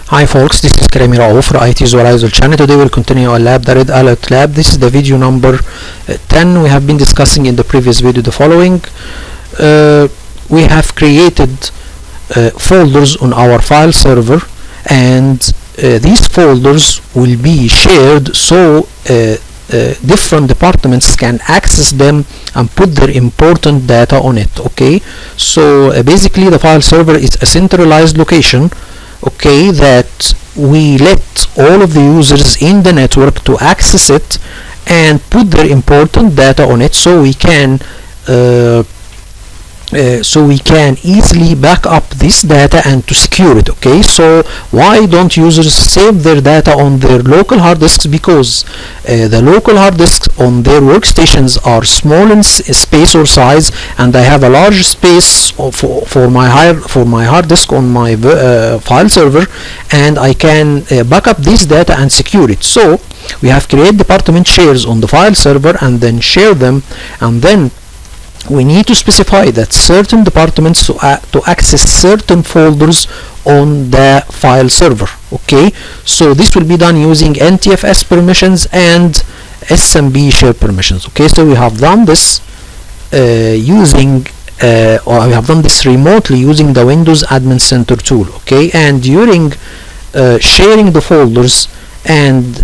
Hi folks, this is Karim Rao for IT Visualizer channel. Today we'll continue our lab, the Red Alert lab. This is the video number 10. We have been discussing in the previous video the following. We have created folders on our file server, and these folders will be shared so different departments can access them and put their important data on it. Okay, so basically the file server is a centralized location, okay, that we let all of the users in the network to access it and put their important data on it, so we can easily back up this data and to secure it. Okay, so why don't users save their data on their local hard disks? Because the local hard disks on their workstations are small in space or size, and I have a large space for my hard disk on my file server, and I can back up this data and secure it. So we have created department shares on the file server and then share them, and then we need to specify that certain departments to access certain folders on the file server. Okay, so this will be done using NTFS permissions and SMB share permissions. Okay, so we have done this we have done this remotely using the Windows Admin Center tool. Okay, and during sharing the folders and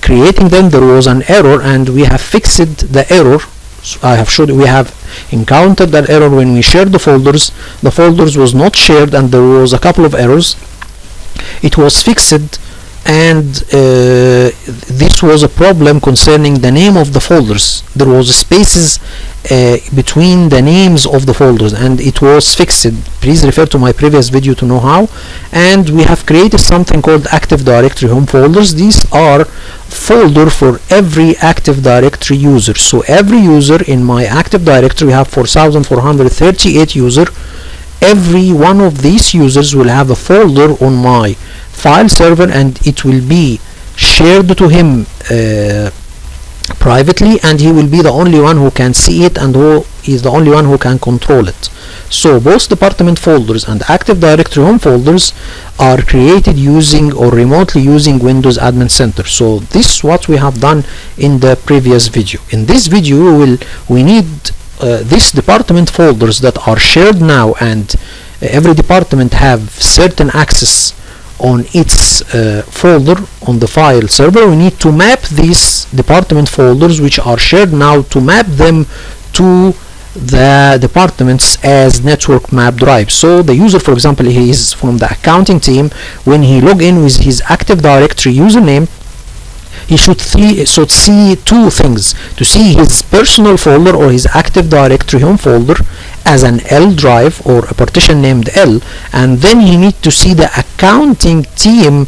creating them, there was an error, and we have fixed the error. So I have showed we have encountered that error when we shared the folders. The folders was not shared and there was a couple of errors. It was fixed, and this was a problem concerning the name of the folders. There was spaces between the names of the folders, and it was fixed. Please refer to my previous video to know how. And we have created something called Active Directory Home folders. These are folder for every Active Directory user. So every user in my Active Directory, we have 4,438 user. Every one of these users will have a folder on my file server, and it will be shared to him privately, and he will be the only one who can see it, and who is the only one who can control it. So both department folders and Active Directory Home folders are created using or remotely using Windows Admin Center. So this is what we have done in the previous video. In this video we need these department folders that are shared now, and every department have certain access on its folder on the file server. We need to map these department folders which are shared now, to map them to the departments as network map drives. So the user, for example, he is from the accounting team. When he log in with his Active Directory username, he should see two things: to see his personal folder or his Active Directory Home folder as an L drive or a partition named L, and then he need to see the accounting team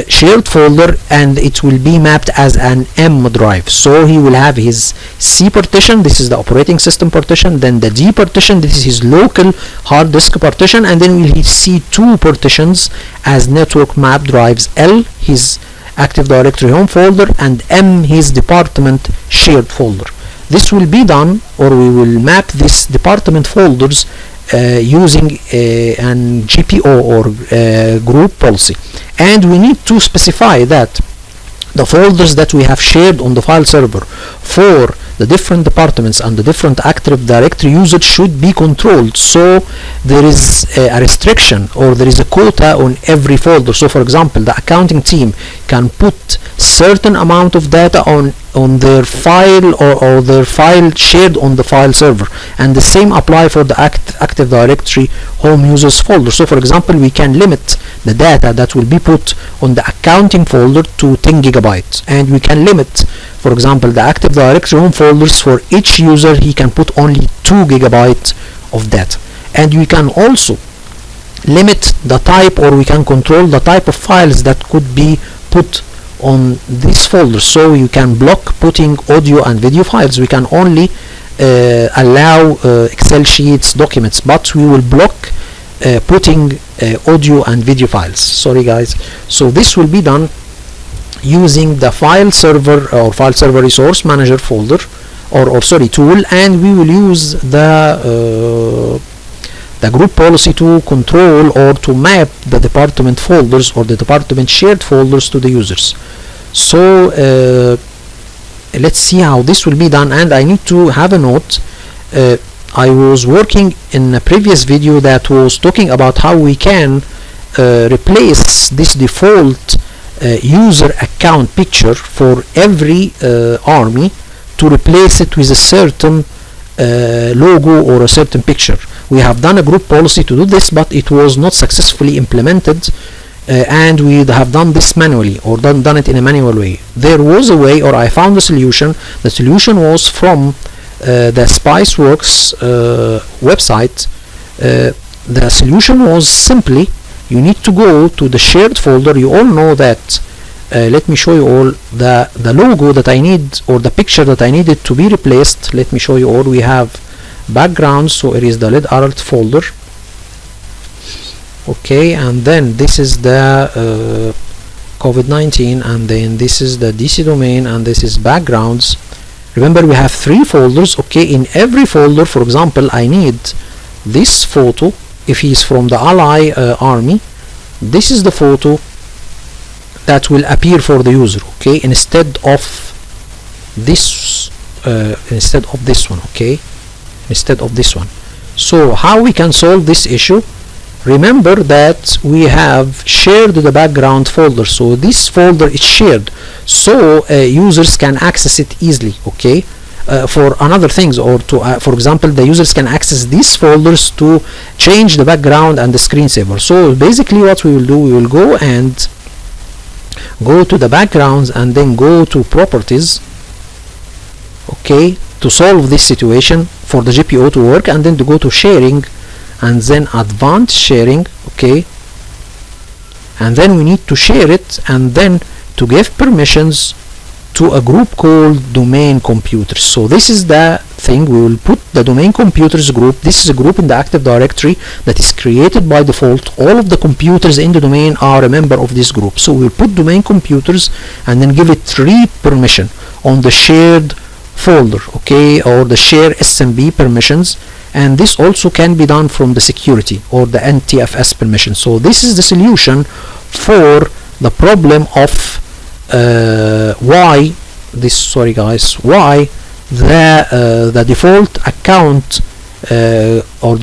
shared folder, and it will be mapped as an M drive. So he will have his C partition, this is the operating system partition, then the D partition, this is his local hard disk partition, and then will he see two partitions as network map drives: L, his Active Directory Home folder, and M, his department shared folder. This will be done, or we will map these department folders using an GPO or group policy. And we need to specify that the folders that we have shared on the file server for the different departments and the different Active Directory users should be controlled. So there is a restriction, or there is a quota on every folder. So for example, the accounting team can put certain amount of data on their file or their file shared on the file server, and the same apply for the Active Directory Home users folder. So for example, we can limit the data that will be put on the accounting folder to 10 gigabytes, and we can limit, for example, the Active Directory Home folders for each user. He can put only 2 gigabytes of data, and we can also limit the type, or we can control the type of files that could be put on this folder. So you can block putting audio and video files. We can only allow Excel sheets, documents, but we will block putting audio and video files. Sorry guys. So this will be done using the file server or file server resource manager folder or tool, and we will use the the group policy to control or to map the department folders or the department shared folders to the users. So let's see how this will be done. And I need to have a note. I was working in a previous video that was talking about how we can replace this default user account picture for every army, to replace it with a certain logo or a certain picture. We have done a group policy to do this, but it was not successfully implemented, and we have done this manually, or done it in a manual way. There was a way, or I found a solution. The solution was from the Spiceworks website. The solution was simply, you need to go to the shared folder. You all know that. Let me show you all the logo that I need, or the picture that I needed to be replaced. Let me show you all. We have backgrounds, so it is the lead alert folder. Okay, and then this is the COVID-19, and then this is the DC domain, and this is backgrounds. Remember, we have 3 folders. Okay, in every folder, for example, I need this photo. If he's from the ally army, this is the photo that will appear for the user. Okay, instead of this one. Okay, instead of this one. So how we can solve this issue? Remember that we have shared the background folder, so this folder is shared, so users can access it easily. Okay, for another things, or to for example, the users can access these folders to change the background and the screensaver. So basically what we will do, we will go to the backgrounds and then go to properties. Okay, to solve this situation for the GPO to work, and then to go to sharing and then advanced sharing. Okay, and then we need to share it, and then to give permissions to a group called domain computers. So this is the thing. We will put the domain computers group. This is a group in the Active Directory that is created by default. All of the computers in the domain are a member of this group. So we'll put domain computers and then give it read permission on the shared folder. Okay, or the share SMB permissions. And this also can be done from the security or the NTFS permission. So this is the solution for the problem of why the default account or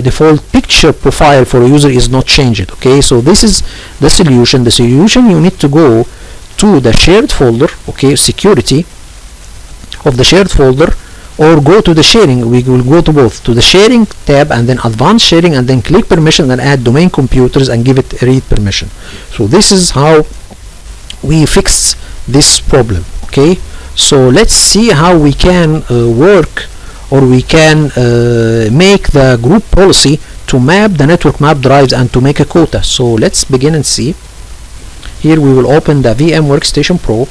default picture profile for a user is not changed. Okay, so this is the solution. You need to go to the shared folder. Okay, security of the shared folder, or go to the sharing. We will go to both, to the sharing tab and then advanced sharing, and then click permission and add domain computers and give it a read permission. So this is how we fix this problem. Okay, so let's see how we can work, or we can make the group policy to map the network map drives and to make a quota. So let's begin and see. Here we will open the VM Workstation Pro.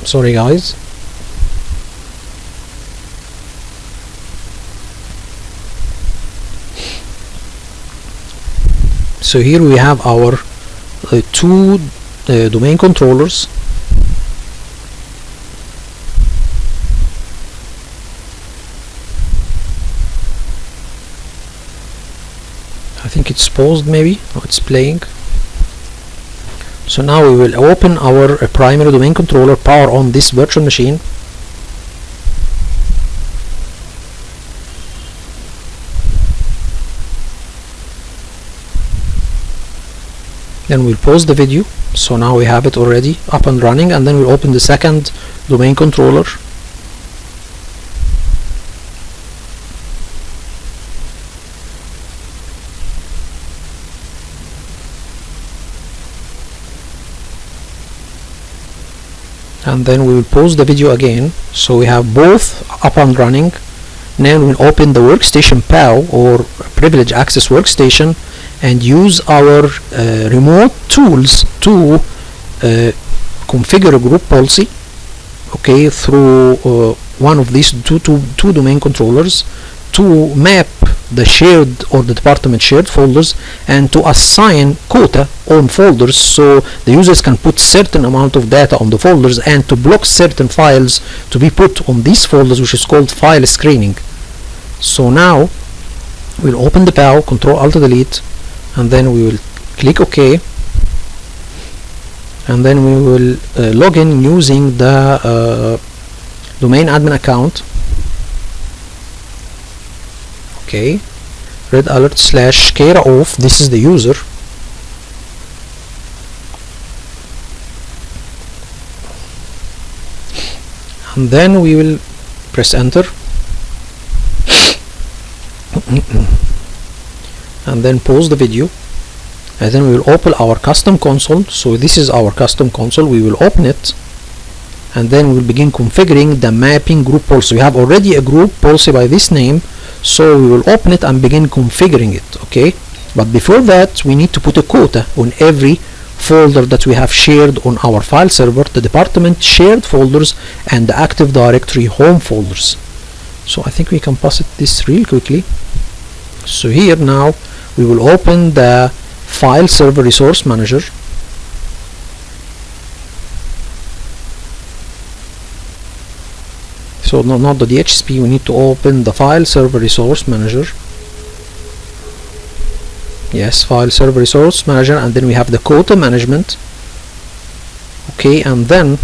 Sorry guys. So here we have our 2 domain controllers. I think it's paused, maybe. Oh, it's playing. So now we will open our primary domain controller, power on this virtual machine. Then we'll pause the video. So now we have it already up and running, and then we'll open the second domain controller. And then we will pause the video again. So we have both up and running. Now we'll open the workstation PAW, or privilege access workstation, and use our remote tools to configure a group policy. Okay, through one of these two domain controllers, to map the shared or the department shared folders, and to assign quota on folders, so the users can put certain amount of data on the folders, and to block certain files to be put on these folders, which is called file screening. So now we'll open the POW, Control Alt Delete, and then we will click OK, and then we will log in using the domain admin account. Okay, red alert / Kera off, this is the user. And then we will press enter and then pause the video, and then we will open our custom console. So this is our custom console. We will open it, and then we will begin configuring the mapping group policy. We have already a group policy by this name, so we will open it and begin configuring it. Okay, but before that we need to put a quota on every folder that we have shared on our file server, the department shared folders and the Active Directory home folders. So I think we can pass this real quickly. So here now we will open the file server resource manager. So no, not the DHCP, we need to open the file server resource manager. Yes, file server resource manager, and then we have the quota management. Okay, and then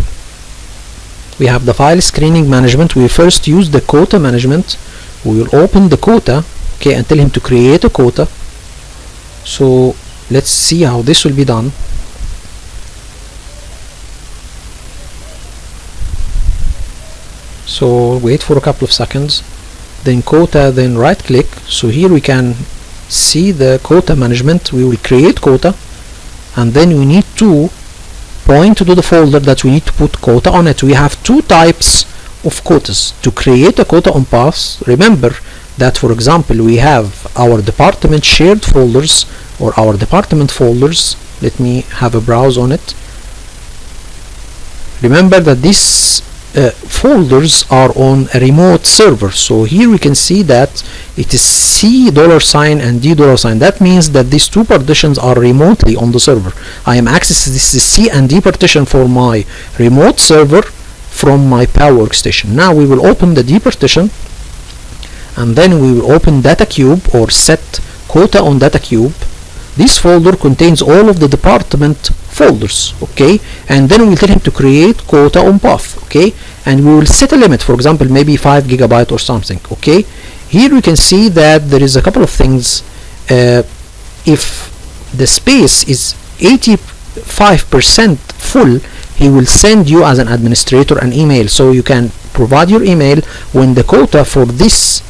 we have the file screening management. We first use the quota management. We will open the quota, okay, and tell him to create a quota. So let's see how this will be done. So wait for a couple of seconds, then quota, then right click. So here we can see the quota management. We will create quota, and then we need to point to the folder that we need to put quota on it. We have two types of quotas. To create a quota on path, remember that, for example, we have our department shared folders or our department folders. Let me have a browse on it. Remember that these folders are on a remote server. So here we can see that it is $$ and $D$. That means that these two partitions are remotely on the server. I am accessing this C and D partition for my remote server from my POW workstation. Now we will open the D partition, and then we will open data cube or set quota on data cube. This folder contains all of the department folders, okay, and then we'll tell him to create quota on path, okay, and we will set a limit, for example maybe 5 GB or something. Okay, here we can see that there is a couple of things. If the space is 85% full, he will send you as an administrator an email, so you can provide your email. When the quota for this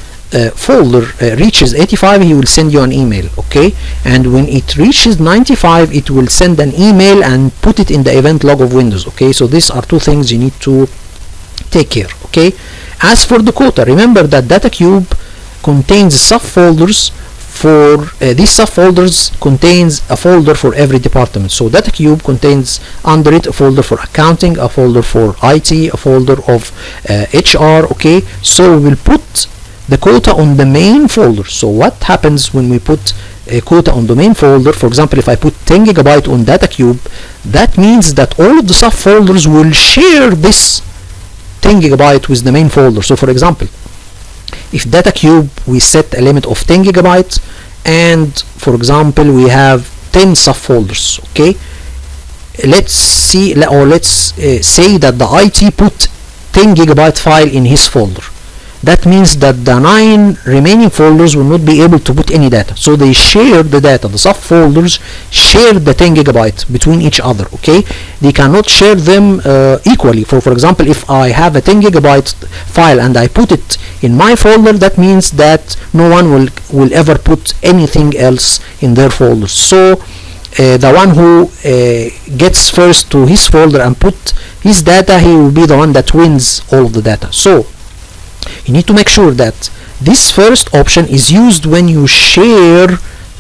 folder reaches 85, he will send you an email, okay, and when it reaches 95, it will send an email and put it in the event log of Windows. Okay, so these are two things you need to take care. Okay, as for the quota, remember that data cube contains subfolders. For these subfolders contains a folder for every department. So data cube contains under it a folder for accounting, a folder for IT, a folder of HR. Okay, so we will put the quota on the main folder. So what happens when we put a quota on the main folder? For example, if I put 10 GB on data cube, that means that all of the subfolders will share this 10 GB with the main folder. So for example, if data cube we set a limit of 10 GB, and for example we have 10 subfolders, okay, let's see, or let's say that the IT put 10 GB file in his folder. That means that the 9 remaining folders will not be able to put any data, so they share the data. The subfolders share the 10 GB between each other. Okay, they cannot share them equally. For example, if I have a 10 GB file and I put it in my folder, that means that no one will ever put anything else in their folders. So the one who gets first to his folder and put his data, he will be the one that wins all of the data. So you need to make sure that this first option is used when you share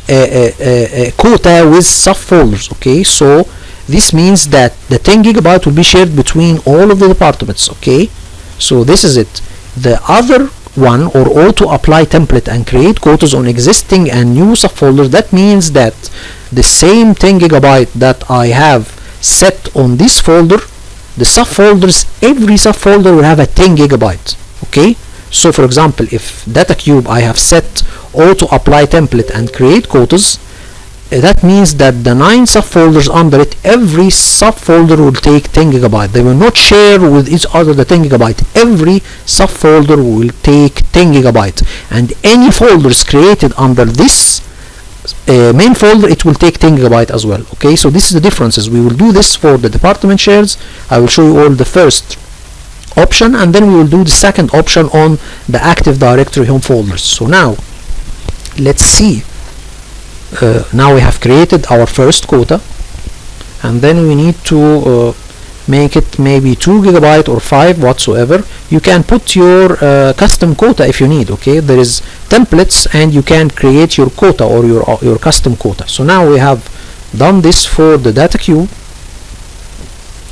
a quota with subfolders. Okay, so this means that the 10 GB will be shared between all of the departments. Okay, so this is it. The other one or auto apply template and create quotas on existing and new subfolders, that means that the same 10 gigabyte that I have set on this folder, the subfolders, every subfolder will have a 10 gigabyte. Okay, so for example, if data cube I have set auto apply template and create quotas, that means that the 9 subfolders under it, every subfolder will take 10 gigabyte. They will not share with each other the 10 gigabyte. Every subfolder will take 10 gigabyte, and any folders created under this main folder, it will take 10 gigabyte as well. Okay, so this is the differences. We will do this for the department shares. I will show you all the first option, and then we will do the second option on the Active Directory home folders. So now let's see. Now we have created our first quota, and then we need to make it maybe 2 gigabyte or 5 whatsoever. You can put your custom quota if you need. Okay, there is templates and you can create your quota or your custom quota. So now we have done this for the data queue,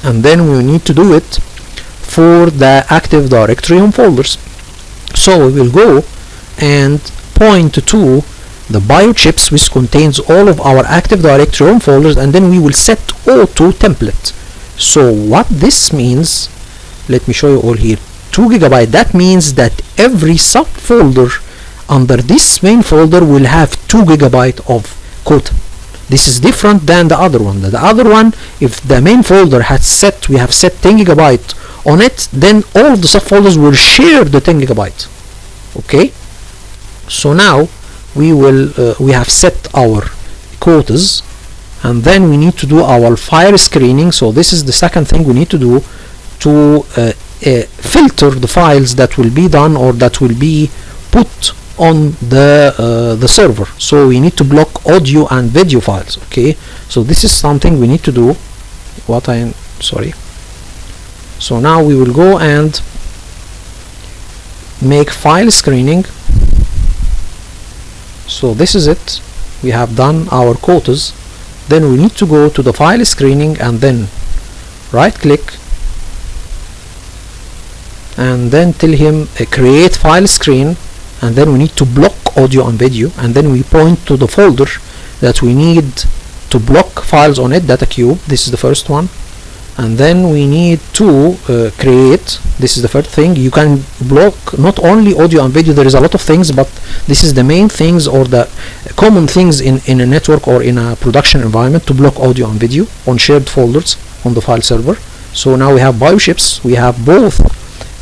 and then we need to do it for the Active Directory home folders. So we will go and point to the biochips, which contains all of our Active Directory home folders, and then we will set auto template. So what this means, let me show you all here. 2 gigabyte, that means that every subfolder under this main folder will have 2 gigabyte of quota. This is different than the other one. The other one, if the main folder has set, we have set 10 gigabyte on it, then all of the subfolders will share the 10 gigabyte. Okay, so now we have set our quotas, and then we need to do our file screening. So this is the second thing we need to do to filter the files that will be done or that will be put on the server. So we need to block audio and video files. Okay, so this is something we need to do. So now we will go and make file screening. So this is it. We have done our quotas. Then we need to go to the file screening and then right click and then tell him create file screen, and then we need to block audio and video, and then we point to the folder that we need to block files on it, data cube. This is the first one, and then we need to create, this is the third thing. You can block not only audio and video, there is a lot of things, but this is the main things or the common things in a network or in a production environment, to block audio and video on shared folders on the file server. So now we have biochips, we have both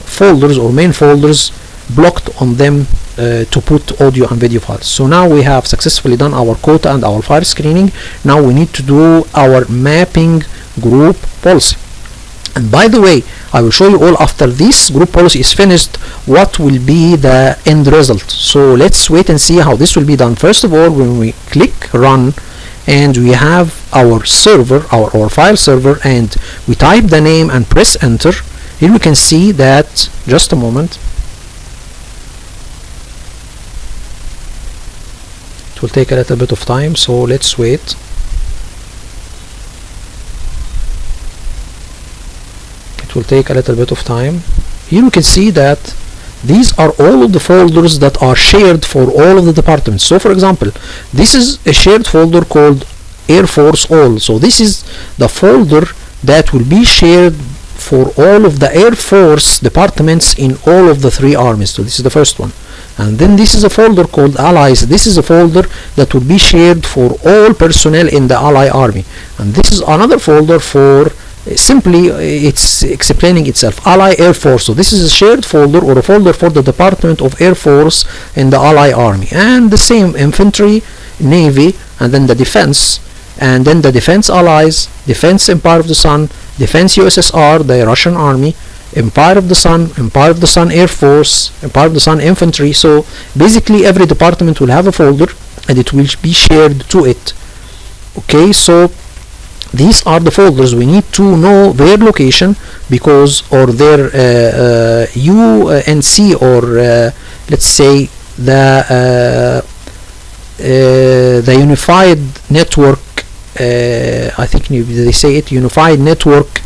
folders or main folders blocked on them to put audio and video files. So now we have successfully done our quota and our file screening. Now we need to do our mapping group policy, and by the way, I will show you all after this group policy is finished what will be the end result. So let's wait and see how this will be done. First of all, when we click run and we have our server, our file server, and we type the name and press enter, here we can see that, just a moment, it will take a little bit of time, so let's wait. Will take a little bit of time. Here we can see that these are all of the folders that are shared for all of the departments. So for example, this is a shared folder called Air Force All. So this is the folder that will be shared for all of the Air Force departments in all of the 3 armies. So this is the first one, and then this is a folder called Allies. This is a folder that will be shared for all personnel in the Ally Army, and this is another folder for simply it's explaining itself, Ally Air Force. So this is a shared folder or a folder for the Department of Air Force in the Ally Army, and the same infantry, Navy, and then the defense, and then the defense allies, defense Empire of the Sun, defense USSR, the Russian Army, Empire of the Sun Air Force, Empire of the Sun infantry. So basically every department will have a folder and it will be shared to it. Okay, so these are the folders. We need to know their location because, or their UNC, or let's say the unified network, I think they say it, unified network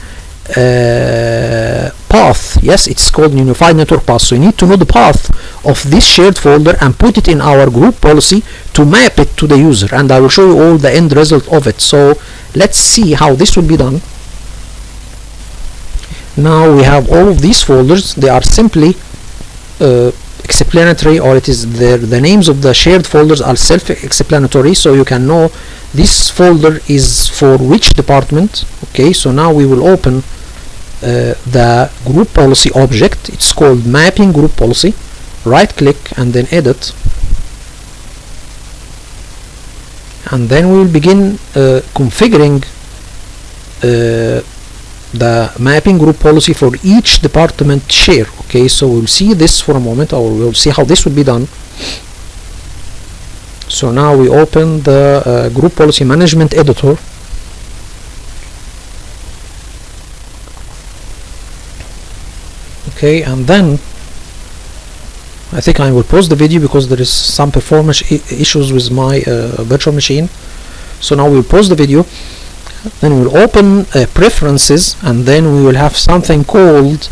path. Yes, it's called unified network path. So you need to know the path of this shared folder and put it in our group policy to map it to the user, and I will show you all the end result of it. So let's see how this will be done. Now we have all of these folders. They are simply explanatory, or it is the names of the shared folders are self-explanatory, so you can know this folder is for which department. Okay, so now we will open the group policy object. It's called mapping group policy. Right click and then edit, and then we will begin configuring the mapping group policy for each department share. Okay, so we'll see this for a moment, or we'll see how this will be done. So now we open the group policy management editor. Okay, and then I think I will pause the video because there is some performance issues with my virtual machine. So now we'll pause the video, then we'll open preferences, and then we will have something called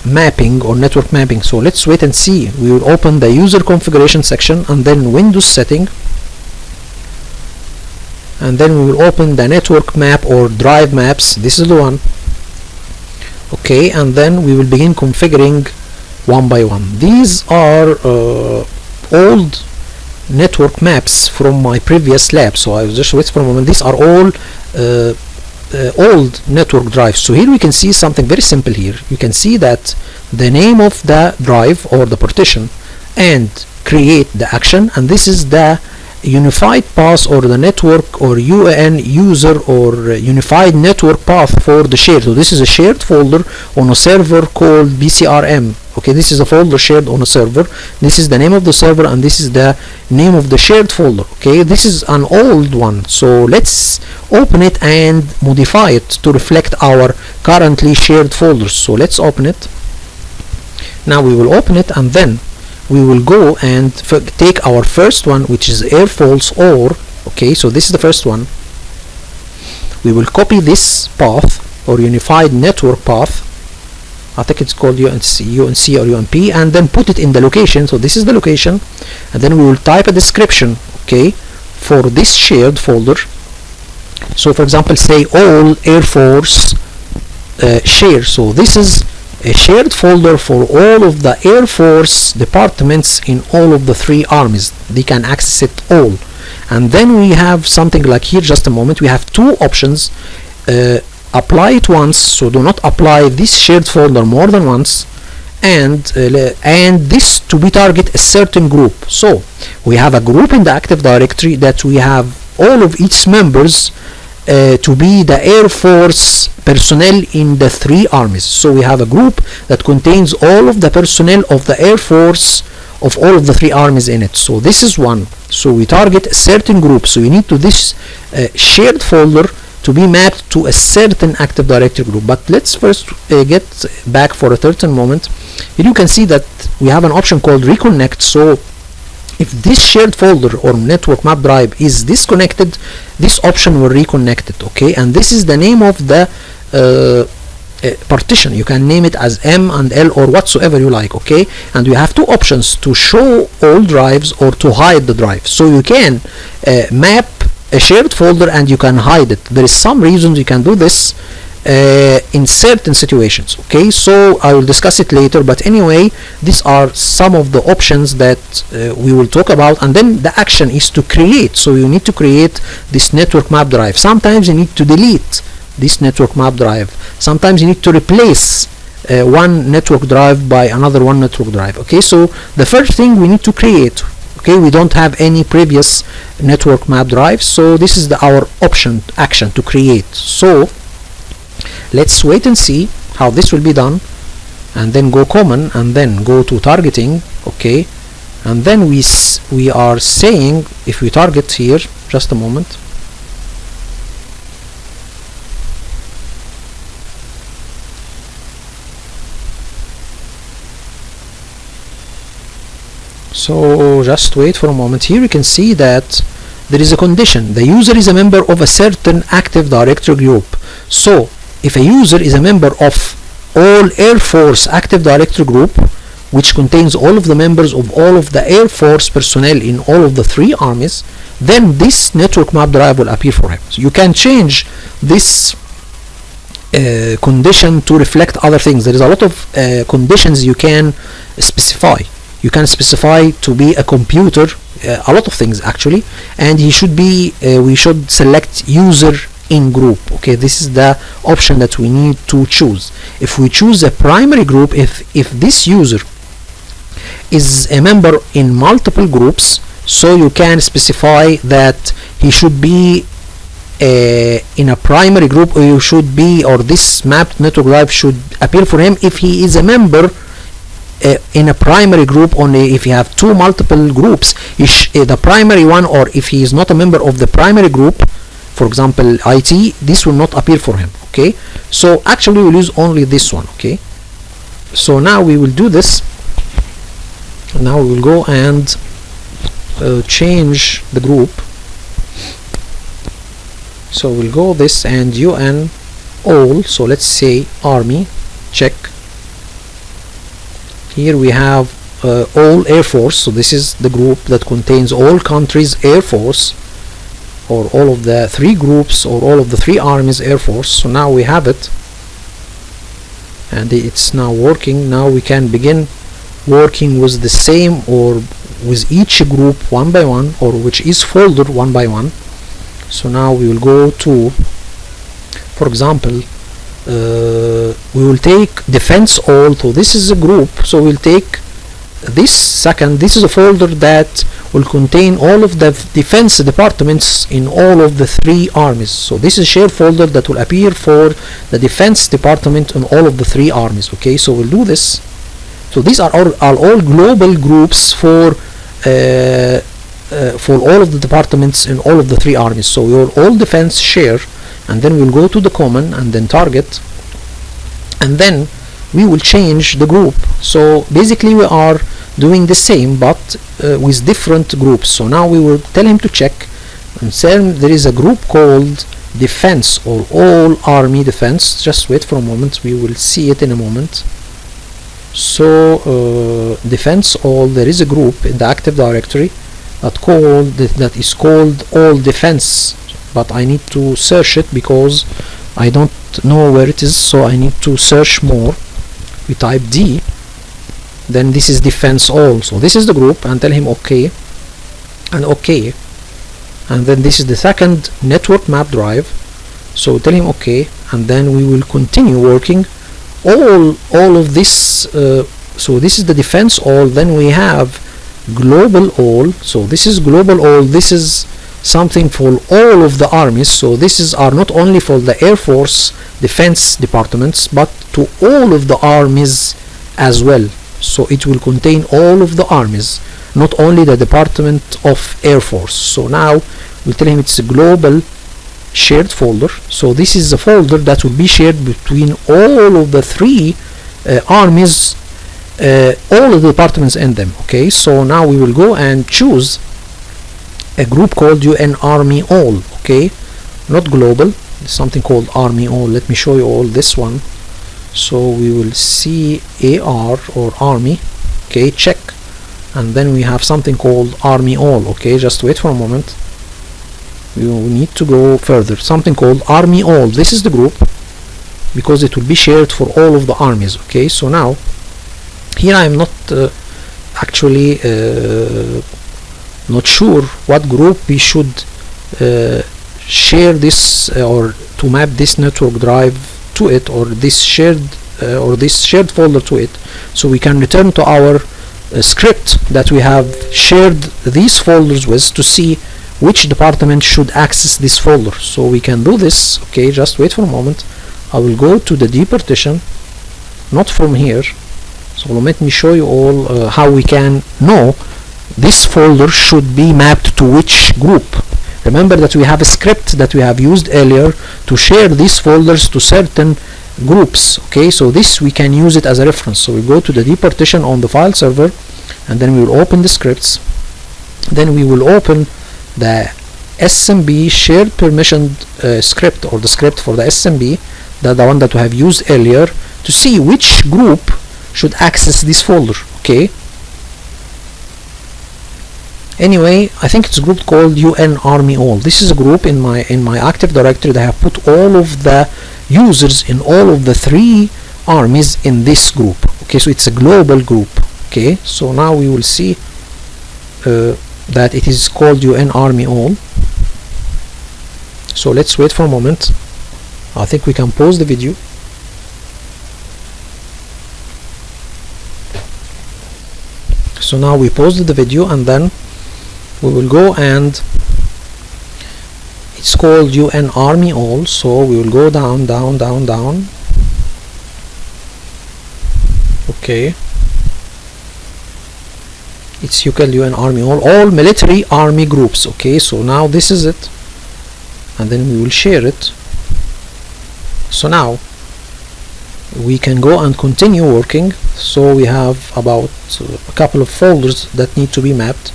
mapping or network mapping. So let's wait and see. We will open the user configuration section and then Windows setting, and then we will open the network map or drive maps. This is the one. Okay, and then we will begin configuring one by one. These are old network maps from my previous lab, so I will just wait for a moment. These are all old network drives. So here we can see something very simple. Here you can see that the name of the drive or the partition and create the action, and this is the unified path or the network or UAN user or unified network path for the share. So this is a shared folder on a server called BCRM. Okay, this is a folder shared on a server. This is the name of the server, and this is the name of the shared folder. Okay, this is an old one, so let's open it and modify it to reflect our currently shared folders. So let's open it. Now we will open it, and then we will go and take our first one, which is air false or. Okay, so this is the first one. We will copy this path or unified network path. I think it's called UNC or UMP, and then put it in the location. So this is the location, and then we will type a description, okay, for this shared folder. So for example, say all Air Force share. So this is a shared folder for all of the Air Force departments in all of the 3 armies. They can access it all. And then we have something like here, just a moment, we have 2 options. Apply it once, so do not apply this shared folder more than once, and this to be target a certain group. So we have a group in the Active Directory that we have all of its members to be the Air Force personnel in the 3 armies. So we have a group that contains all of the personnel of the Air Force of all of the 3 armies in it. So this is one. So we target a certain group. So you need to this shared folder to be mapped to a certain Active Directory group. But let's first get back for a certain moment. Here you can see that we have an option called reconnect. So if this shared folder or network map drive is disconnected, this option will reconnect it. Okay, and this is the name of the partition. You can name it as M and L or whatsoever you like. Okay, and we have 2 options: to show all drives or to hide the drive. So you can map a shared folder and you can hide it. There is some reasons you can do this in certain situations. Okay, so I will discuss it later, but anyway, these are some of the options that we will talk about. And then the action is to create. So you need to create this network map drive. Sometimes you need to delete this network map drive. Sometimes you need to replace one network drive by another one network drive. Okay, so the first thing we need to create. Okay, we don't have any previous network map drive, so this is our action to create. So let's wait and see how this will be done, and then go common and then go to targeting. Okay, and then we are saying, if we target here, just a moment, so just wait for a moment. Here you can see that there is a condition: the user is a member of a certain Active Directory group. So if a user is a member of all Air Force Active Directory group, which contains all of the members of all of the Air Force personnel in all of the 3 armies, then this network map drive will appear for him. So you can change this condition to reflect other things. There is a lot of conditions you can specify. You can specify to be a computer, a lot of things actually, and he should be, we should select user in group. Okay, this is the option that we need to choose. If we choose a primary group, if this user is a member in multiple groups, so you can specify that he should be in a primary group, or you should be, or this mapped network drive should appear for him if he is a member in a primary group only. If you have 2 multiple groups, the primary one, or if he is not a member of the primary group, for example IT, this will not appear for him. Okay, so actually we'll use only this one. Okay, so now we will do this. Now we will go and change the group. So we'll go this and UN all, so let's say army, check. Here we have all Air Force, so this is the group that contains all countries Air Force, or all of the 3 groups, or all of the 3 armies Air Force. So now we have it, and it's now working. Now we can begin working with the same, or with each group one by one, or which is folder one by one. So now we will go to, for example, we will take defense all. So this is a group, so we'll take this second. This is a folder that will contain all of the defense departments in all of the 3 armies. So this is a shared folder that will appear for the defense department in all of the 3 armies. Okay, so we'll do this. So these are all global groups for all of the departments in all of the 3 armies. So your all defense share, and then we'll go to the common and then target, and then we will change the group. So basically we are doing the same, but with different groups. So now we will tell him to check and say there is a group called defense, or all army defense. Just wait for a moment, we will see it in a moment. So defense all, there is a group in the Active Directory that is called all defense, but I need to search it because I don't know where it is, so I need to search more. We type D, then this is defense all. So this is the group, and tell him OK and OK, and then this is the second network map drive. So tell him OK, and then we will continue working all of this. So this is the defense all. Then we have global all. So this is global all. This is something for all of the armies. So this is are not only for the Air Force defense departments, but to all of the armies as well. So it will contain all of the armies, not only the Department of Air Force. So now we'll tell him it's a global shared folder. So this is a folder that will be shared between all of the 3 armies, all of the departments in them. Okay, so now we will go and choose a group called UN Army All. Okay, not global, something called Army All. Let me show you all this one. So we will see AR or Army. Okay, check, and then we have something called Army All. Okay, just wait for a moment, we need to go further. Something called Army All, this is the group because it will be shared for all of the armies. Okay, so now here I am not actually not sure what group we should share this or to map this network drive to it, or this shared folder to it, so we can return to our script that we have shared these folders with to see which department should access this folder. So we can do this. Okay, just wait for a moment, I will go to the departition, not from here. So let me show you all how we can know this folder should be mapped to which group. Remember that we have a script that we have used earlier to share these folders to certain groups. Okay, so this we can use it as a reference. So we go to the departition on the file server, and then we will open the scripts. Then we will open the SMB shared permissioned script, or the script for the SMB. the one that we have used earlier, to see which group should access this folder. Okay, anyway, I think it's a group called UN Army All. This is a group in my Active Directory that I have put all of the users in all of the 3 armies in this group. Okay, so it's a global group. Okay, so now we will see that it is called UN Army All. So let's wait for a moment. I think we can pause the video. So now we paused the video, and then we will go, and it's called UN Army All. So we will go down. Okay, it's UN Army all military army groups. Okay, so now this is it, and then we will share it. So now we can go and continue working. So we have about a couple of folders that need to be mapped.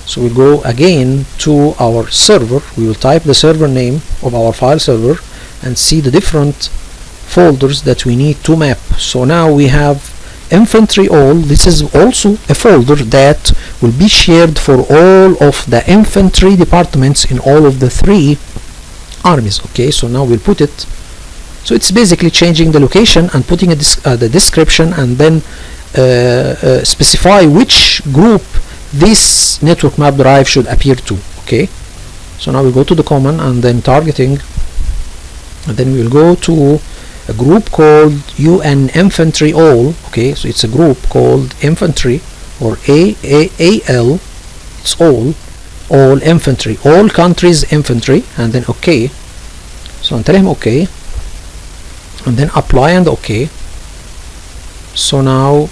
So we'll go again to our server. We will type the server name of our file server and see the different folders that we need to map. So now we have infantry all. This is also a folder that will be shared for all of the infantry departments in all of the 3 armies. Okay, so now we'll put it. So it's basically changing the location and putting the description, and then specify which group this network map drive should appear to. Okay, so now we go to the command and then targeting, and then we will go to a group called UN Infantry All. Okay, so it's a group called Infantry, or AAL. It's all infantry, all countries infantry, and then okay. So tell him okay, and then apply and okay. So now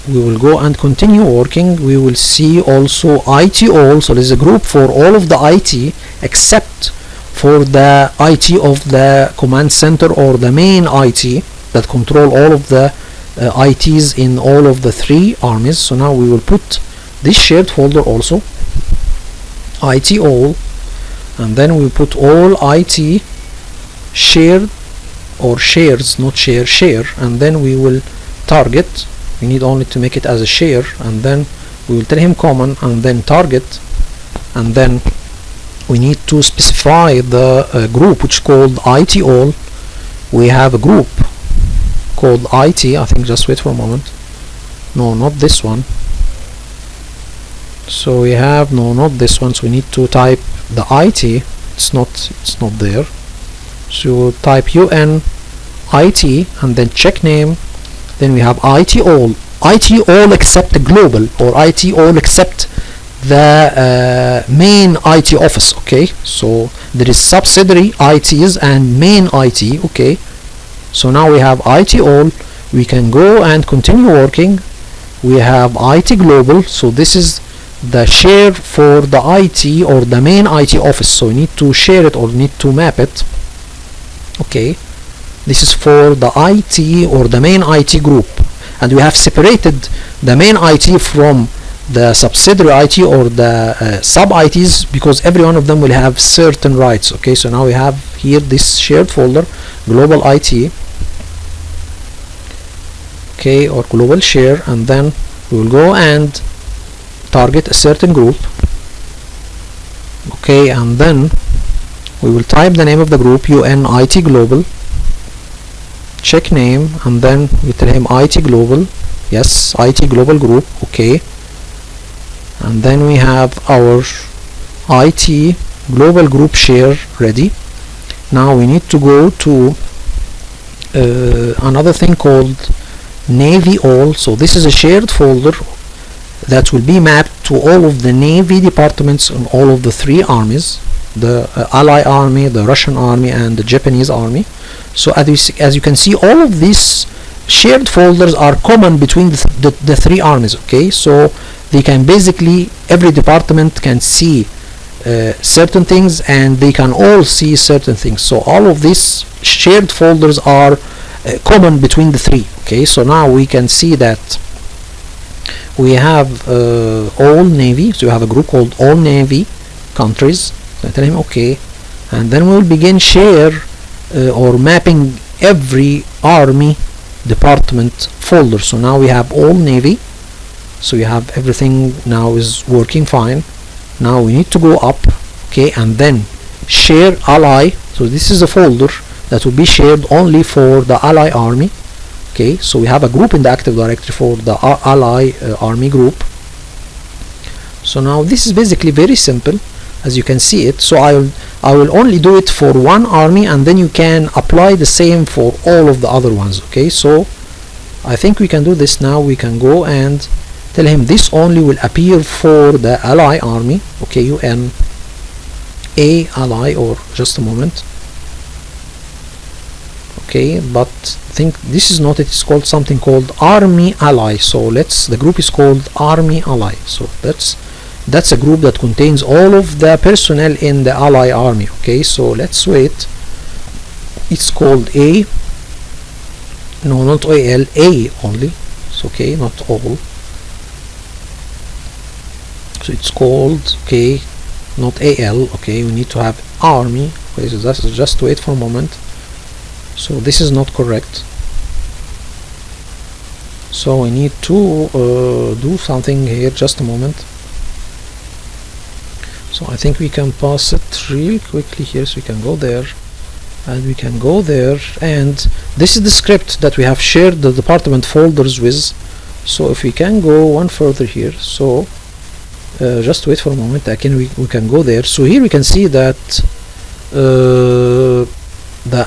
we will go and continue working. We will see also IT all. So there's a group for all of the IT except for the IT of the command center, or the main IT that control all of the ITs in all of the 3 armies. So now we will put this shared folder also, IT all, and then we put all IT shared, or shares, not share, and then we will target. We need only to make it as a share, and then we will tell him common and then target, and then we need to specify the group which is called IT all. We have a group called IT, I think. Just wait for a moment. No, not this one. So we have, no, not this one. So we need to type the IT. It's not there. So type UN IT and then check name. Then we have IT all except the global, or IT all except the main IT office. Okay, so there is subsidiary ITs and main IT. Okay, so now we have IT all. We can go and continue working. We have IT global, so this is the share for the IT or the main IT office, so we need to share it or need to map it. Okay, this is for the IT or the main IT group, and we have separated the main IT from the subsidiary IT or the sub ITs, because every one of them will have certain rights. Okay, so now we have here this shared folder, global IT, okay, or global share, and then we will go and target a certain group. Okay, and then we will type the name of the group, UN IT global, check name, and then we tell him IT global. Yes, IT global group. Okay, and then we have our IT global group share ready. Now we need to go to another thing called Navy all. So this is a shared folder that will be mapped to all of the Navy departments in all of the 3 armies, the Ally Army, the Russian Army, and the Japanese Army. So as you can see, all of these shared folders are common between the 3 armies. Okay, so they can basically, every department can see certain things, and they can all see certain things. So all of these shared folders are common between the 3. Okay, so now we can see that we have all Navy. So you have a group called all Navy countries. So I tell him okay, and then we'll begin share or mapping every army department folder. So now we have all Navy, so you have everything now is working fine. Now we need to go up, okay, and then share ally. So this is a folder that will be shared only for the ally army. Okay, so we have a group in the Active Directory for the ally army group. So now this is basically very simple, as you can see it. So I will only do it for one army, and then you can apply the same for all of the other ones. Okay, so I think we can do this now. We can go and tell him this only will appear for the ally army. Okay, UN A ally, or just a moment. Okay, but I think this is not it. It's called something called army ally. So the group is called army ally. So that's a group that contains all of the personnel in the ally army. Okay, so let's wait. It's called A, no, not AL, A only. It's okay, not all. So it's called, okay, not AL. Okay, we need to have army. Okay, so that's just wait for a moment. So this is not correct. So we need to do something here. Just a moment. So I think we can pass it real quickly here. So we can go there, and we can go there, and this is the script that we have shared the department folders with. So if we can go one further here, so just wait for a moment. Again, we can go there. So here we can see that the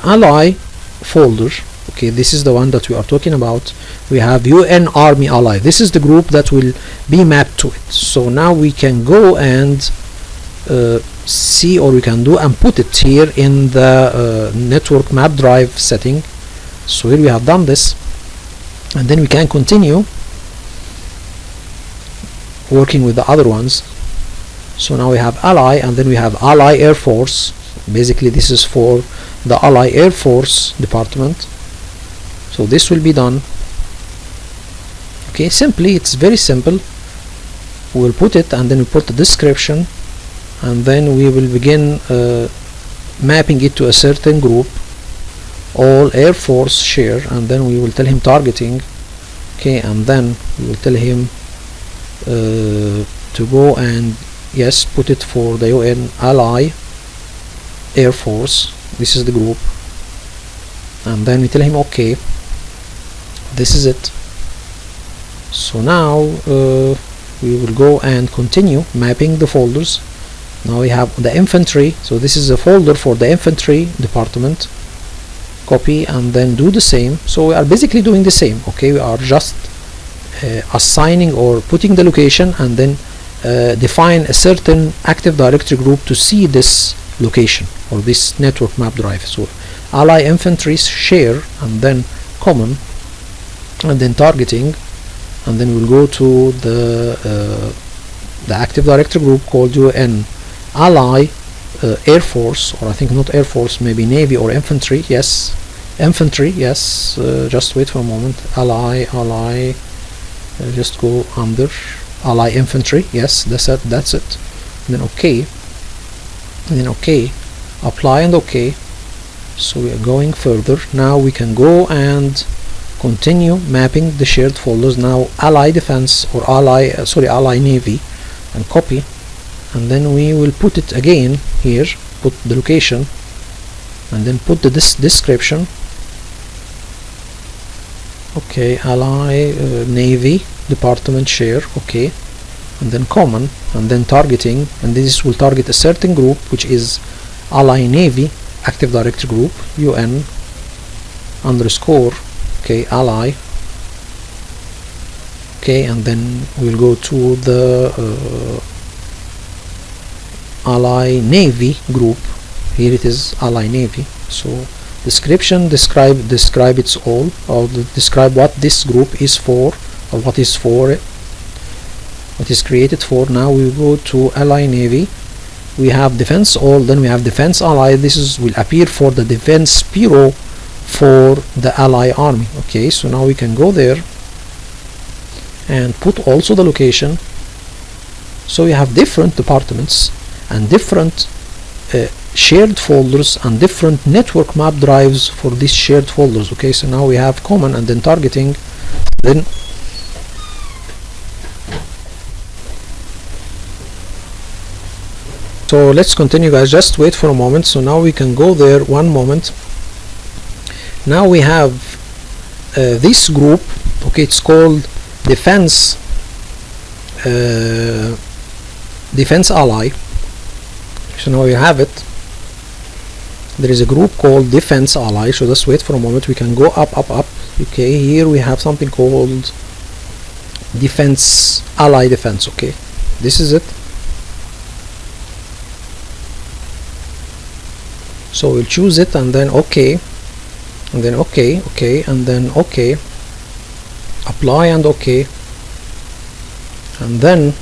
ally folder, okay, this is the one that we are talking about. We have UN Army Ally. This is the group that will be mapped to it. So now we can go and see, or we can do and put it here in the network map drive setting. So here we have done this, and then we can continue working with the other ones. So now we have ally, and then we have ally Air Force. Basically this is for the ally Air Force department. So this will be done. Okay, simply, it's very simple. We will put it, and then we put the description, and then we will begin mapping it to a certain group, all Air Force share, and then we will tell him targeting. Okay, and then we will tell him to go and yes, put it for the UN Ally Air Force. This is the group, and then we tell him okay, this is it. So now we will go and continue mapping the folders. Now we have the infantry. So this is a folder for the infantry department. Copy and then do the same. So we are basically doing the same. Okay, we are just assigning or putting the location, and then define a certain Active Directory group to see this location or this network map drive. So ally infantry share, and then common, and then targeting, and then we'll go to the Active Directory group called UN Ally Air Force, or I think not Air Force, maybe Navy or infantry. Yes, infantry. Yes, just wait for a moment. Ally, just go under ally infantry. Yes, that's it. And then okay, and then okay, apply and okay. So we are going further. Now we can go and continue mapping the shared folders. Now ally defense, or ally navy, and copy, and then we will put it again here, put the location, and then put the description. Okay, ally navy department share. Okay, and then common, and then targeting, and this will target a certain group, which is ally navy Active Directory group, UN underscore, okay, ally. Okay, and then we'll go to the ally navy group. Here it is, ally navy. So description, describe its all, or describe what this group is for, or what is for it, what is created for. Now we go to ally navy. We have defense all, then we have defense ally. This will appear for the defense bureau for the ally army. Okay, so now we can go there and put also the location. So we have different departments and different shared folders and different network map drives for these shared folders. Okay, so now we have common and then targeting. Then so let's continue, guys, just wait for a moment. So now we can go there, one moment. Now we have this group. Okay, it's called defense ally. So now we have it. There is a group called defense ally. So just wait for a moment. We can go up. Okay, here we have something called defense ally defense. Okay, this is it. So we'll choose it and then okay, and then okay, and then okay, apply and okay, and then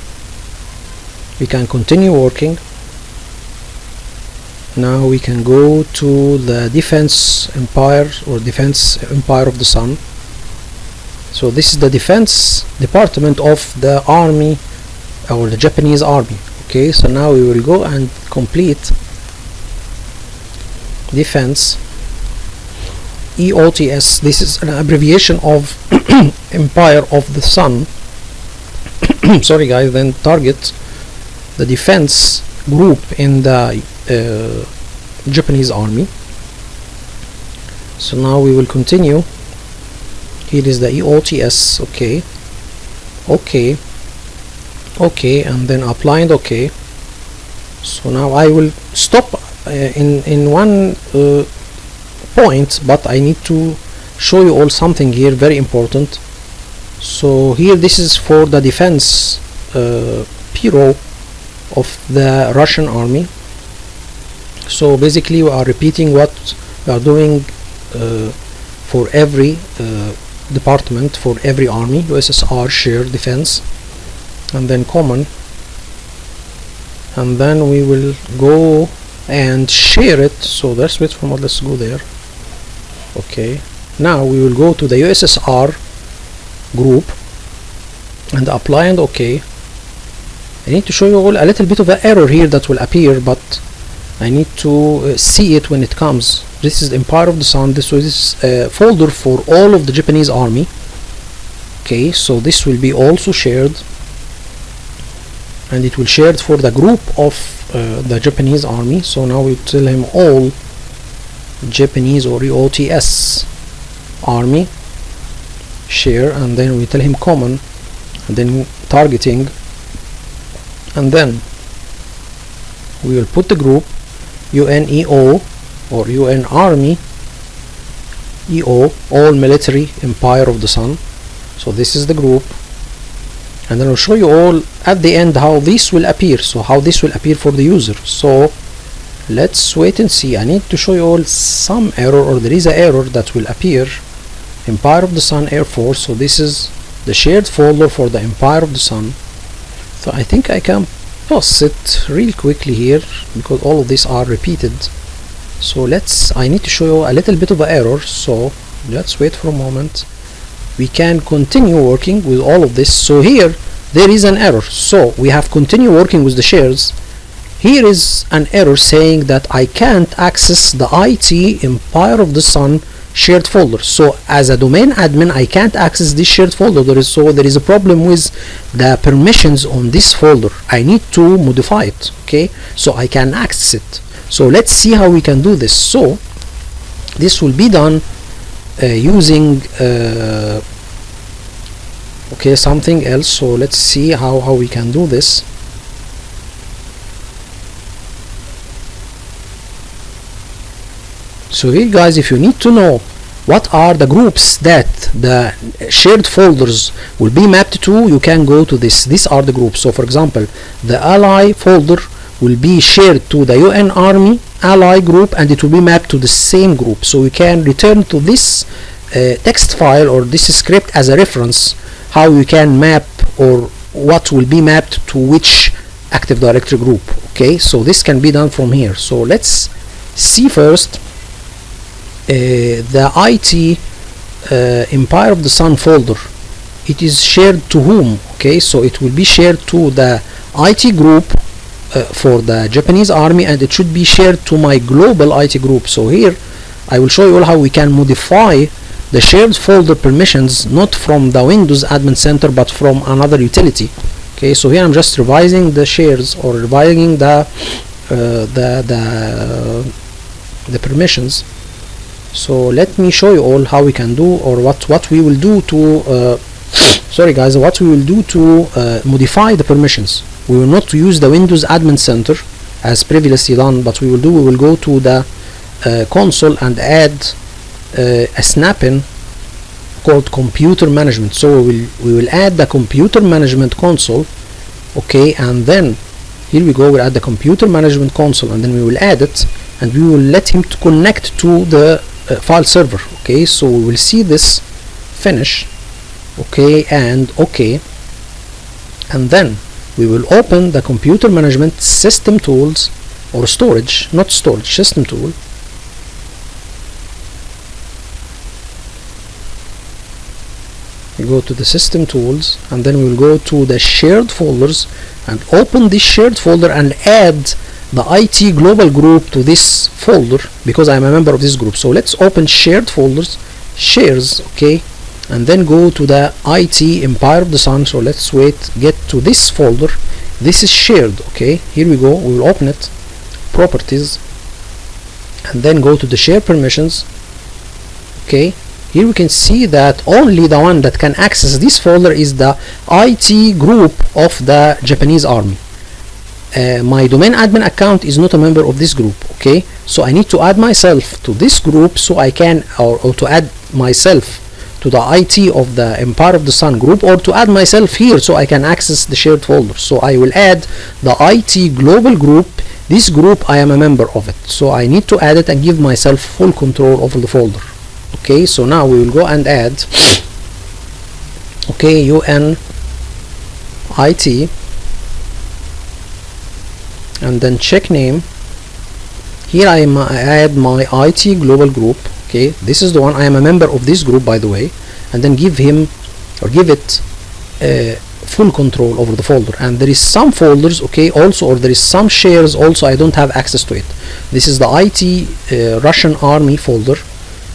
we can continue working. Now we can go to the defense empire or defense empire of the sun. So this is the defense department of the army or the Japanese army. Okay, so now we will go and complete defense EOTS. This is an abbreviation of Empire of the Sun. Sorry, guys. Then target the defense group in the Japanese army. So now we will continue. Here is the EOTS. Okay, and then apply and okay. So now I will stop in one point, but I need to show you all something here very important. So here this is for the defense bureau of the Russian army. So basically we are repeating what we are doing for every department, for every army. USSR shared defense, and then common, and then we will go and share it. So let's wait for more. Let's go there. Okay, now we will go to the USSR group and apply and okay. I need to show you all a little bit of the error here that will appear, but I need to see it when it comes. This is Empire of the Sun. This is a folder for all of the Japanese army. Okay, so this will be also shared, and it will shared for the group of the Japanese army. So now we tell him all Japanese or EOTS army share, and then we tell him common, and then targeting, and then we will put the group UNEO or UN Army EO, all military Empire of the Sun. So this is the group, and then I'll show you all at the end how this will appear. So how this will appear for the user. So let's wait and see. I need to show you all some error, or there is an error that will appear. Empire of the Sun Air Force. So this is the shared folder for the Empire of the Sun. So I think I can pause it real quickly here because all of these are repeated. So I need to show you a little bit of an error. So let's wait for a moment. We can continue working with all of this. So here there is an error. So we have continued working with the shares. Here is an error saying that I can't access the IT Empire of the Sun shared folder. So as a domain admin I can't access this shared folder. There is a problem with the permissions on this folder. I need to modify it. Okay, so I can access it. So let's see how we can do this. So this will be done using okay, something else. So let's see how we can do this. So here, guys, if you need to know what are the groups that the shared folders will be mapped to, you can go to this. These are the groups. So for example, the ally folder will be shared to the UN Army ally group, and it will be mapped to the same group. So we can return to this text file or this script as a reference how you can map or what will be mapped to which Active Directory group. Okay, so this can be done from here. So let's see first the IT Empire of the Sun folder. It is shared to whom? Okay, so it will be shared to the IT group for the Japanese army, and it should be shared to my global IT group. So here I will show you all how we can modify the shared folder permissions, not from the Windows Admin Center but from another utility. Okay, so here I'm just revising the shares, or revising the permissions. So let me show you all how we can do, or what we will do to sorry guys, what we will do to modify the permissions. We will not use the Windows Admin Center as previously done, but we will go to the console and add a snap-in called Computer Management. So we will add the Computer Management console. Okay, and then here we go, we'll add the Computer Management console, and then we will add it, and we will let him to connect to the file server. Okay, so we will see this finish. Okay, and okay, and then we will open the Computer Management System Tools, or storage, not storage, system tool. We go to the system tools, and then we will go to the shared folders and open this shared folder and add the IT global group to this folder, because I am a member of this group. So let's open shared folders, shares, okay, and then go to the IT Empire of the Sun. So let's get to this folder. This is shared. Okay, here we go, we will open it, properties, and then go to the share permissions. Okay, here we can see that only the one that can access this folder is the IT group of the Japanese army. My domain admin account is not a member of this group. Okay, so I need to add myself to this group, so I can, or to add myself to the IT of the Empire of the Sun group, or to add myself here so I can access the shared folder. So I will add the IT global group. This group, I am a member of it, so I need to add it and give myself full control over the folder. Okay, so now we will go and add, okay, UN IT, and then check name. Here I add my IT global group. Okay, this is the one, I am a member of this group, by the way, and then give him, or give it full control over the folder. And there is some folders, okay, also, or there is some shares also I don't have access to it. This is the IT Russian Army folder.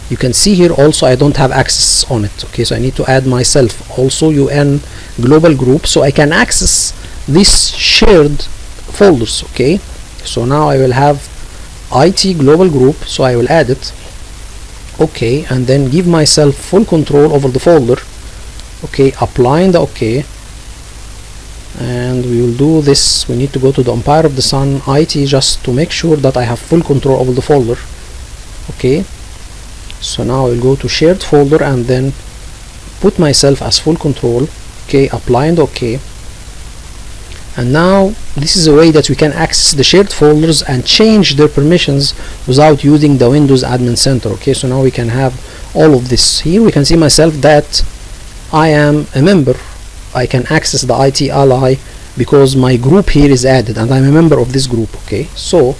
You can see here also I don't have access on it. Okay, so I need to add myself also UN global group so I can access this shared folders. Okay, so now I will have IT global group, so I will add it. Okay, and then give myself full control over the folder. Okay, applying the okay, and we will do this. We need to go to the Empire of the Sun IT just to make sure that I have full control over the folder. Okay, so now I will go to shared folder and then put myself as full control. Okay, applying the okay, and now this is a way that we can access the shared folders and change their permissions without using the Windows Admin Center. Okay, so now we can have all of this. Here we can see myself that I am a member. I can access the IT ally because my group here is added and I'm a member of this group. Okay, so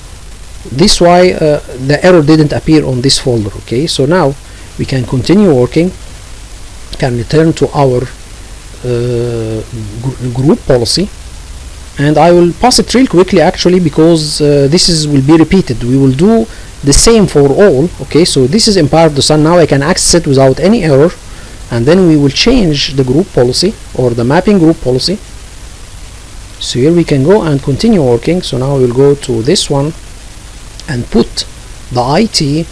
this why the error didn't appear on this folder. Okay, so now we can continue working, can return to our group policy, and I will pass it real quickly actually, because this will be repeated. We will do the same for all. Okay, so this is Empire of the Sun. Now I can access it without any error, and then we will change the group policy or the mapping group policy. So here we can go and continue working. So now we'll go to this one and put the IT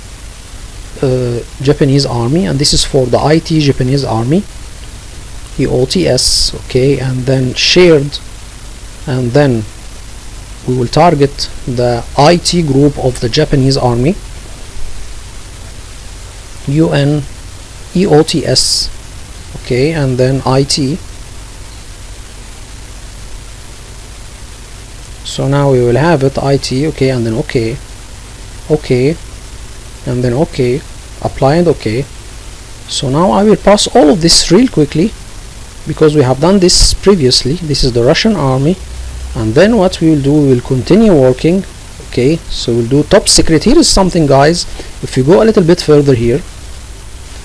Japanese Army, and this is for the IT Japanese Army, EOTS. Okay, and then shared, and then we will target the IT group of the Japanese Army, UN EOTS. Okay, and then IT. So now we will have it IT. Okay, and then okay, okay, and then okay, apply and okay. So now I will pass all of this real quickly because we have done this previously. This is the Russian Army, and then what we will do, we will continue working. Okay, so we'll do top secret. Here is something, guys. If you go a little bit further here,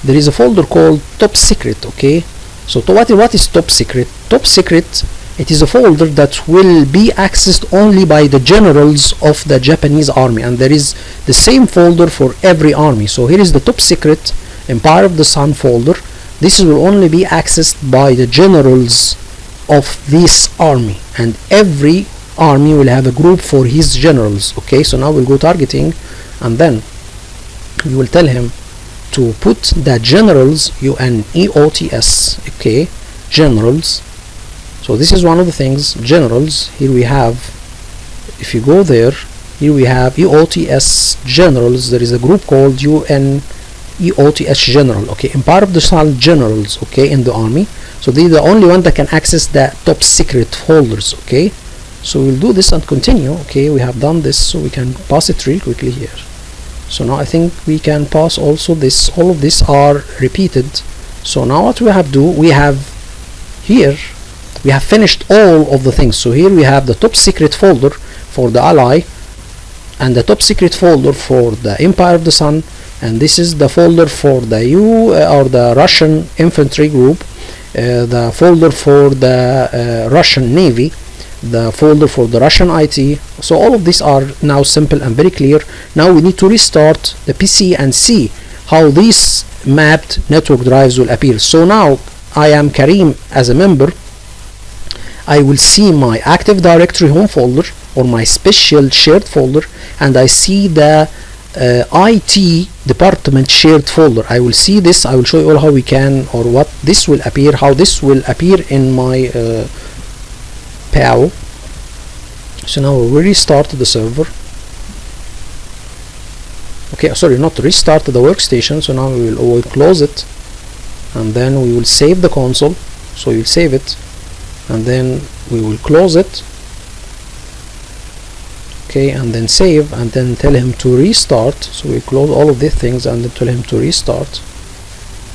there is a folder called top secret. Okay, so what is top secret? Top secret it is a folder that will be accessed only by the generals of the Japanese army, and there is the same folder for every army. So here is the top secret Empire of the Sun folder. This will only be accessed by the generals of this army, and every army will have a group for his generals. Okay, so now we'll go targeting, and then we will tell him to put the generals, UNEOTS, okay, generals. So this is one of the things, generals. Here we have, if you go there, here we have EOTS generals. There is a group called UNEOTS general, okay, Empire of the Sun generals, okay, in the army. So they're the only one that can access the top secret folders. Okay, so we'll do this and continue. Okay, we have done this, so we can pass it real quickly here. So now I think we can pass also this. All of these are repeated. So now what we have to do, we have here, we have finished all of the things. So here we have the top secret folder for the ally, and the top secret folder for the Empire of the Sun, and this is the folder for the or the Russian infantry group, the folder for the Russian Navy, the folder for the Russian IT. So all of these are now simple and very clear. Now we need to restart the PC and see how these mapped network drives will appear. So now I am Karim as a member. I will see my Active Directory home folder or my special shared folder, and I see the IT department shared folder. I will see this. I will show you all how we can, or what this will appear, how this will appear in my PAL. So now we restart the server. Okay, sorry, not restart the workstation. So now we will close it, and then we will save the console. So you'll save it, and then we will close it. Okay, and then save, and then tell him to restart. So we close all of these things and then tell him to restart.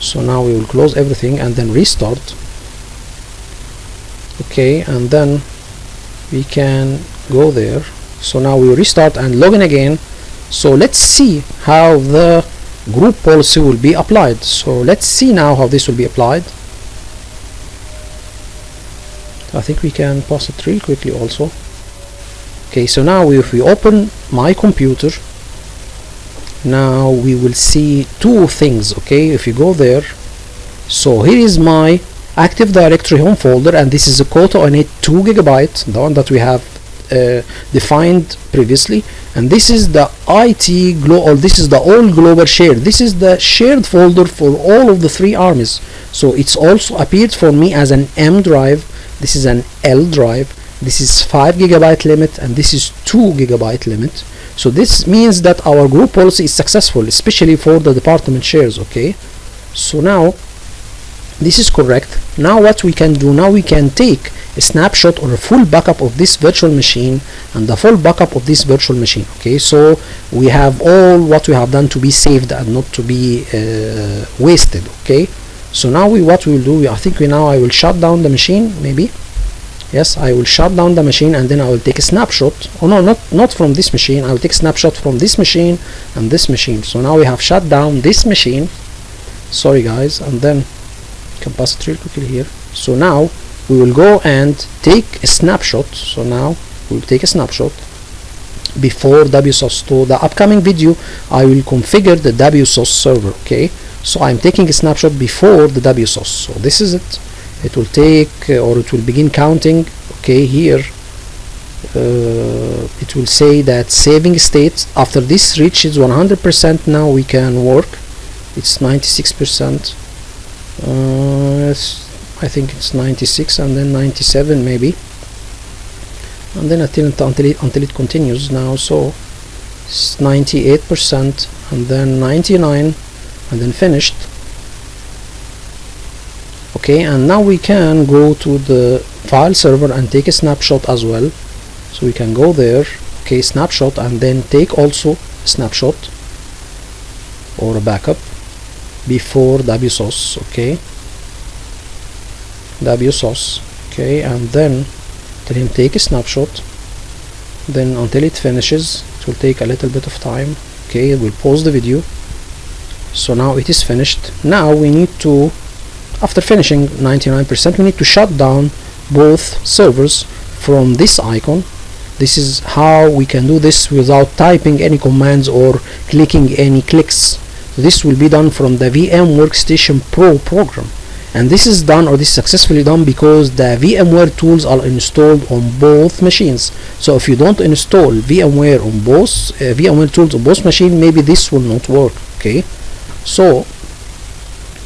So now we will close everything and then restart. Okay, and then we can go there. So now we restart and log in again. So let's see how the group policy will be applied. So let's see now how this will be applied. I think we can pass it real quickly also. Okay, so now if we open my computer, now we will see two things. Okay, if you go there, so here is my Active Directory home folder, and this is a Quota on it 2 GB, the one that we have defined previously, and this is the IT or this is the all global shared. This is the shared folder for all of the 3 armies. So it's also appeared for me as an M drive. This is an L drive. This is 5 GB limit, and this is 2 GB limit. So this means that our group policy is successful, especially for the department shares. Okay, so now this is correct. Now what we can do, now we can take a snapshot or a full backup of this virtual machine and the full backup of this virtual machine. Okay, so we have all what we have done to be saved and not to be wasted. Okay, so now what we will do, I think I will shut down the machine. Maybe yes, I will shut down the machine, and then I will take a snapshot. Oh no, not from this machine. I will take a snapshot from this machine and this machine. So now we have shut down this machine. Sorry guys, and then can pass it real quickly here. So now we will go and take a snapshot. So now we'll take a snapshot before WSOS. To the upcoming video I will configure the WSOS server. Okay, so I'm taking a snapshot before the WSOS. So this is it. It will take or it will begin counting. Okay, here it will say that saving state. After this reaches 100%, now we can work. It's 96%. I think it's 96 and then 97 maybe, and then until it continues now. So it's 98% and then 99 and then finished. Okay, and now we can go to the file server and take a snapshot as well. So we can go there, okay, snapshot, and then take also a snapshot or a backup before WSOS. Okay, WSOS. Okay, and then tell him take a snapshot, then until it finishes. It will take a little bit of time. Okay, we'll pause the video. So now it is finished. Now we need to, after finishing 99%, we need to shut down both servers from this icon. This is how we can do this without typing any commands or clicking any clicks. This will be done from the VM Workstation Pro program, and this is done, or this is successfully done, because the VMware tools are installed on both machines. So if you don't install VMware on both VMware tools on both machines, maybe this will not work. Okay, so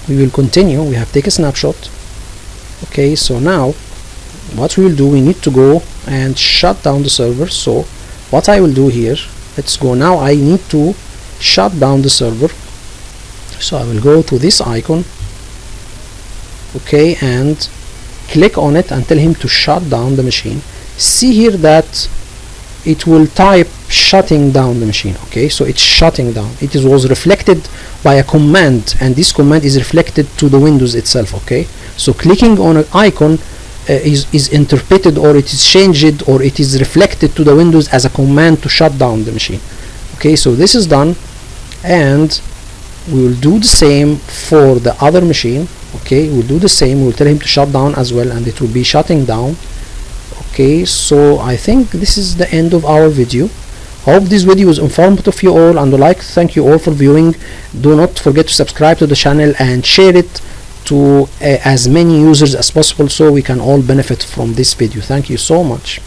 we will continue. We have taken a snapshot. Okay, so now what we will do, we need to go and shut down the server. So what I will do here, let's go now. I need to shut down the server. So I will go to this icon, okay, and click on it and tell him to shut down the machine. See here that it will type shutting down the machine. Okay, so it's shutting down. It was reflected by a command, and this command is reflected to the Windows itself. Okay, so clicking on an icon is interpreted, or it is changed, or it is reflected to the Windows as a command to shut down the machine. Okay, so this is done, and we will do the same for the other machine. Okay, we'll do the same. We'll tell him to shut down as well, and it will be shutting down. Okay, so I think this is the end of our video. Hope this video was informative for you all, and I'd like to thank you all for viewing. Do not forget to subscribe to the channel and share it to as many users as possible, so we can all benefit from this video. Thank you so much.